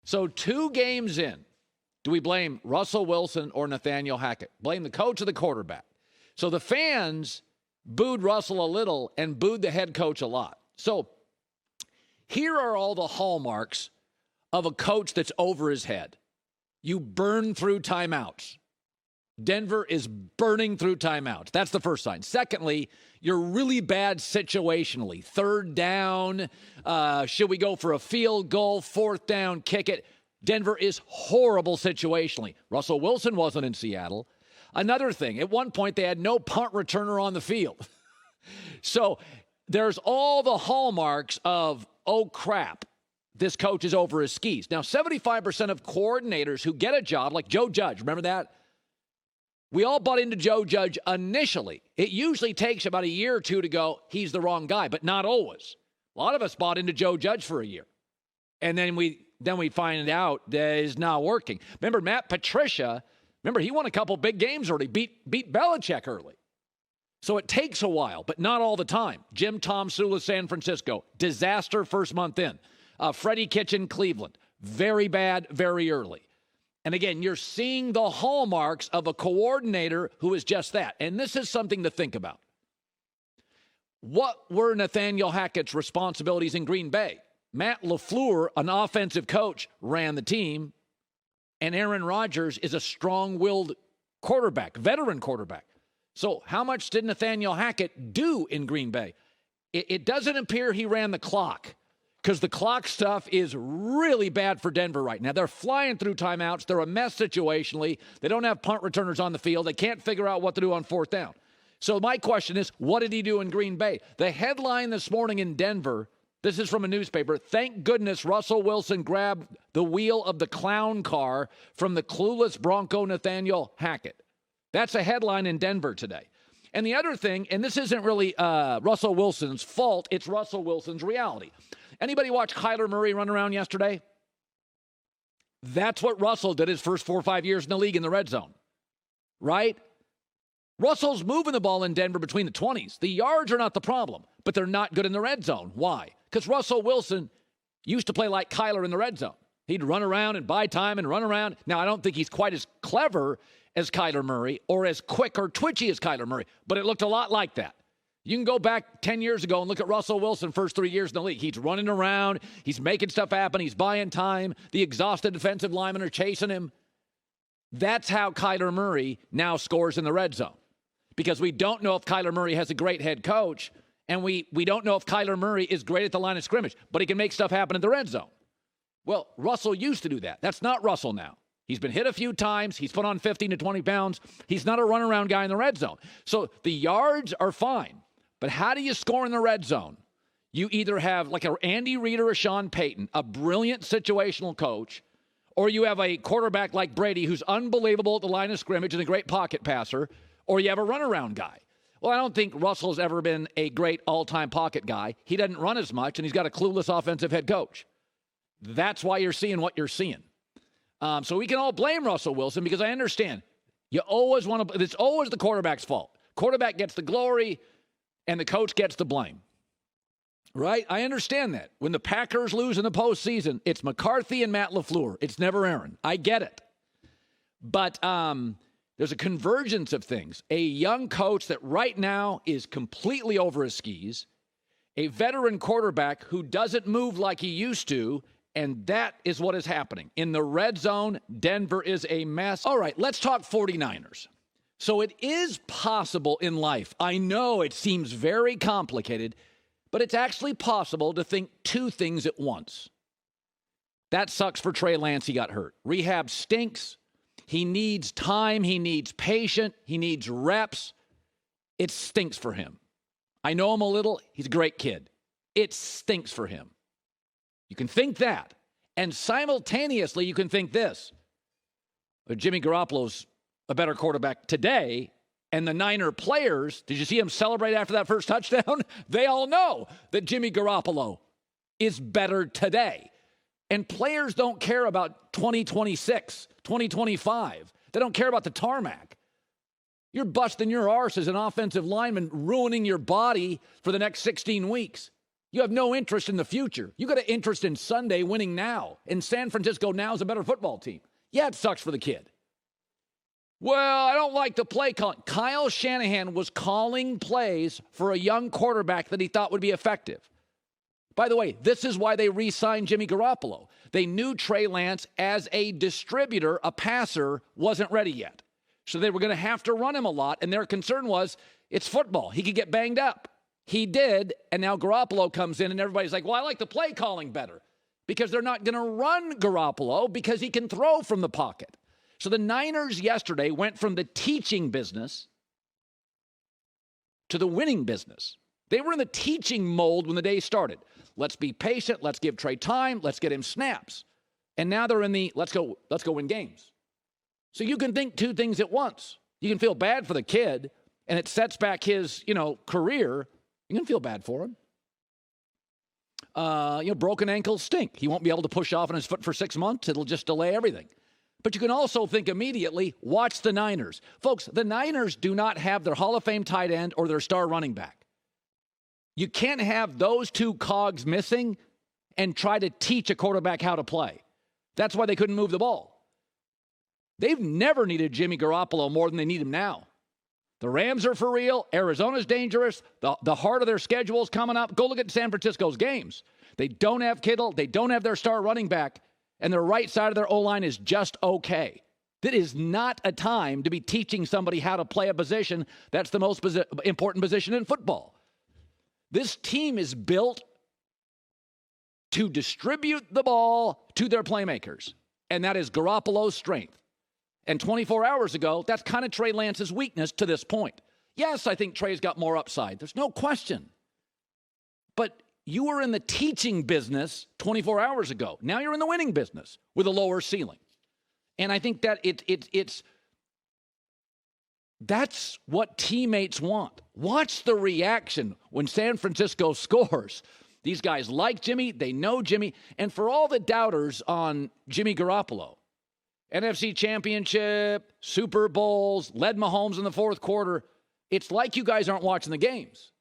So 2 games in, do we blame Russell Wilson or Nathaniel Hackett? Blame the coach or the quarterback? So the fans booed Russell a little and booed the head coach a lot. So here are all the hallmarks of a coach that's over his head. You burn through timeouts. Denver is burning through timeouts. That's the first sign. Secondly, you're really bad situationally. 3rd down, should we go for a field goal? 4th down, kick it. Denver is horrible situationally. Russell Wilson wasn't in Seattle. Another thing, at one point they had no punt returner on the field. So there's all the hallmarks of, oh crap, this coach is over his skis. Now, 75% of coordinators who get a job, like Joe Judge, remember that? We all bought into Joe Judge initially. It usually takes about a year or two to go, he's the wrong guy, but not always. A lot of us bought into Joe Judge for a year. And then we find out that it's not working. Remember Matt Patricia, he won a couple big games early, beat Belichick early. So it takes a while, but not all the time. Jim Tom Sula, San Francisco, disaster first month in. Freddie Kitchen, Cleveland, very bad, very early. And again, you're seeing the hallmarks of a coordinator who is just that. And this is something to think about. What were Nathaniel Hackett's responsibilities in Green Bay? Matt LaFleur, an offensive coach, ran the team. And Aaron Rodgers is a strong-willed quarterback, veteran quarterback. So how much did Nathaniel Hackett do in Green Bay? It doesn't appear he ran the clock, because the clock stuff is really bad for Denver right now. They're flying through timeouts. They're a mess situationally. They don't have punt returners on the field. They can't figure out what to do on 4th down. So my question is, what did he do in Green Bay? The headline this morning in Denver, this is from a newspaper, thank goodness Russell Wilson grabbed the wheel of the clown car from the clueless Bronco Nathaniel Hackett. That's a headline in Denver today. And the other thing, and this isn't really Russell Wilson's fault, it's Russell Wilson's reality. Anybody watch Kyler Murray run around yesterday? That's what Russell did his first 4 or 5 years in the league in the red zone, right? Russell's moving the ball in Denver between the 20s. The yards are not the problem, but they're not good in the red zone. Why? Because Russell Wilson used to play like Kyler in the red zone. He'd run around and buy time and run around. Now, I don't think he's quite as clever as Kyler Murray or as quick or twitchy as Kyler Murray, but it looked a lot like that. You can go back 10 years ago and look at Russell Wilson first 3 years in the league. He's running around. He's making stuff happen. He's buying time. The exhausted defensive linemen are chasing him. That's how Kyler Murray now scores in the red zone, because we don't know if Kyler Murray has a great head coach, and we don't know if Kyler Murray is great at the line of scrimmage, but he can make stuff happen in the red zone. Well, Russell used to do that. That's not Russell now. He's been hit a few times. He's put on 15 to 20 pounds. He's not a runaround guy in the red zone. So the yards are fine. But how do you score in the red zone? You either have like an Andy Reid or a Sean Payton, a brilliant situational coach, or you have a quarterback like Brady who's unbelievable at the line of scrimmage and a great pocket passer, or you have a runaround guy. Well, I don't think Russell's ever been a great all-time pocket guy. He doesn't run as much, and he's got a clueless offensive head coach. That's why you're seeing what you're seeing. So we can all blame Russell Wilson, because I understand. You always want to. It's always the quarterback's fault. Quarterback gets the glory, and the coach gets the blame. Right? I understand that. When the Packers lose in the postseason, it's McCarthy and Matt LaFleur. It's never Aaron. I get it. But there's a convergence of things. A young coach that right now is completely over his skis. A veteran quarterback who doesn't move like he used to. And that is what is happening. In the red zone, Denver is a mess. All right, let's talk 49ers. So it is possible in life. I know it seems very complicated, but it's actually possible to think 2 things at once. That sucks for Trey Lance. He got hurt. Rehab stinks. He needs time. He needs patience. He needs reps. It stinks for him. I know him a little. He's a great kid. It stinks for him. You can think that. And simultaneously, you can think this. Jimmy Garoppolo's a better quarterback today, and the Niner players, did you see him celebrate after that first touchdown? They all know that Jimmy Garoppolo is better today. And players don't care about 2026, 2025. They don't care about the tarmac. You're busting your arse as an offensive lineman, ruining your body for the next 16 weeks. You have no interest in the future. You got an interest in Sunday winning now. And San Francisco now is a better football team. Yeah, it sucks for the kid. Well, I don't like the play calling. Kyle Shanahan was calling plays for a young quarterback that he thought would be effective. By the way, this is why they re-signed Jimmy Garoppolo. They knew Trey Lance, as a distributor, a passer, wasn't ready yet. So they were going to have to run him a lot, and their concern was it's football. He could get banged up. He did, and now Garoppolo comes in, and everybody's like, well, I like the play calling better because they're not going to run Garoppolo because he can throw from the pocket. So the Niners yesterday went from the teaching business to the winning business. They were in the teaching mold when the day started. Let's be patient. Let's give Trey time. Let's get him snaps. And now they're in the let's go win games. So you can think two things at once. You can feel bad for the kid, and it sets back his, career. You can feel bad for him. Broken ankles stink. He won't be able to push off on his foot for 6 months. It'll just delay everything. But you can also think immediately, watch the Niners. Folks, the Niners do not have their Hall of Fame tight end or their star running back. You can't have those two cogs missing and try to teach a quarterback how to play. That's why they couldn't move the ball. They've never needed Jimmy Garoppolo more than they need him now. The Rams are for real. Arizona's dangerous. The heart of their schedule is coming up. Go look at San Francisco's games. They don't have Kittle. They don't have their star running back. And their right side of their O-line is just okay. That is not a time to be teaching somebody how to play a position that's the most important position in football. This team is built to distribute the ball to their playmakers. And that is Garoppolo's strength. And 24 hours ago, that's kind of Trey Lance's weakness to this point. Yes, I think Trey's got more upside. There's no question. But you were in the teaching business 24 hours ago. Now you're in the winning business with a lower ceiling. And I think that that's what teammates want. Watch the reaction when San Francisco scores. These guys like Jimmy. They know Jimmy. And for all the doubters on Jimmy Garoppolo, NFC Championship, Super Bowls, led Mahomes in the fourth quarter, it's like you guys aren't watching the games.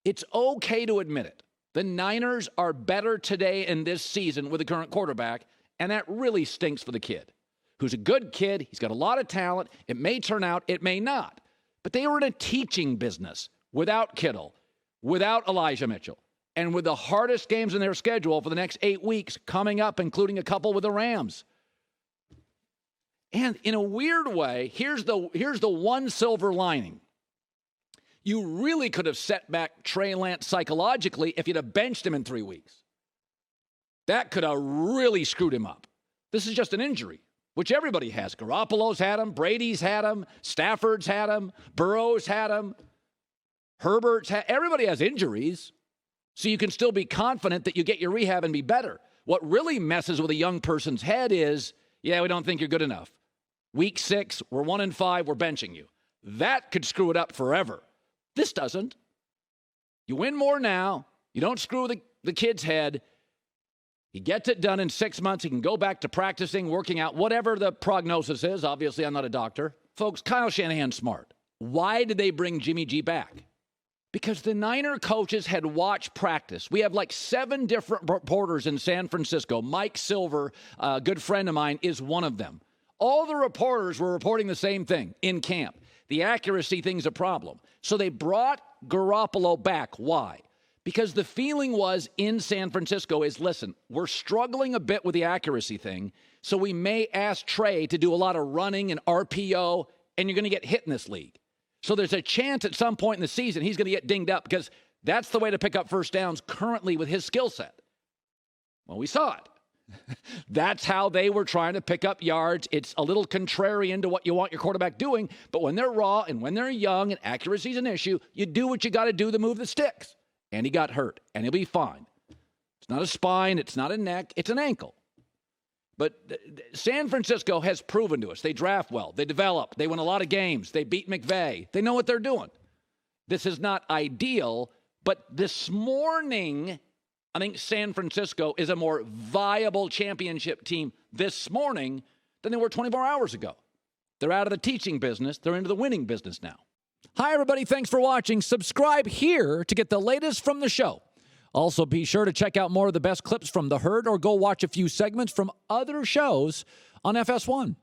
It's okay to admit it. The Niners are better today in this season with the current quarterback, and that really stinks for the kid, who's a good kid. He's got a lot of talent. It may turn out, it may not. But they were in a teaching business without Kittle, without Elijah Mitchell, and with the hardest games in their schedule for the next 8 weeks coming up, including a couple with the Rams. And in a weird way, here's the one silver lining. You really could have set back Trey Lance psychologically if you'd have benched him in 3 weeks. That could have really screwed him up. This is just an injury, which everybody has. Garoppolo's had him. Brady's had him. Stafford's had him. Burrow's had him. Herbert's had. Everybody has injuries. So you can still be confident that you get your rehab and be better. What really messes with a young person's head is, yeah, we don't think you're good enough. Week 6, we're 1-5, we're benching you. That could screw it up forever. This doesn't. You win more now. You don't screw the kid's head. He gets it done in 6 months. He can go back to practicing, working out, whatever the prognosis is. Obviously, I'm not a doctor. Folks, Kyle Shanahan's smart. Why did they bring Jimmy G back? Because the Niner coaches had watched practice. We have like 7 different reporters in San Francisco. Mike Silver, a good friend of mine, is one of them. All the reporters were reporting the same thing in camp. The accuracy thing's a problem. So they brought Garoppolo back. Why? Because the feeling was in San Francisco is, listen, we're struggling a bit with the accuracy thing, so we may ask Trey to do a lot of running and RPO, and you're going to get hit in this league. So there's a chance at some point in the season he's going to get dinged up because that's the way to pick up first downs currently with his skill set. Well, we saw it. That's how they were trying to pick up yards. It's a little contrarian to what you want your quarterback doing, but when they're raw and when they're young and accuracy is an issue, you do what you got to do to move the sticks. And he got hurt, and he'll be fine. It's not a spine. It's not a neck. It's an ankle. But San Francisco has proven to us. They draft well. They develop. They win a lot of games. They beat McVay. They know what they're doing. This is not ideal, but this morning, I think San Francisco is a more viable championship team this morning than they were 24 hours ago. They're out of the teaching business. They're into the winning business now. Hi, everybody. Thanks for watching. Subscribe here to get the latest from the show. Also, be sure to check out more of the best clips from The Herd or go watch a few segments from other shows on FS1.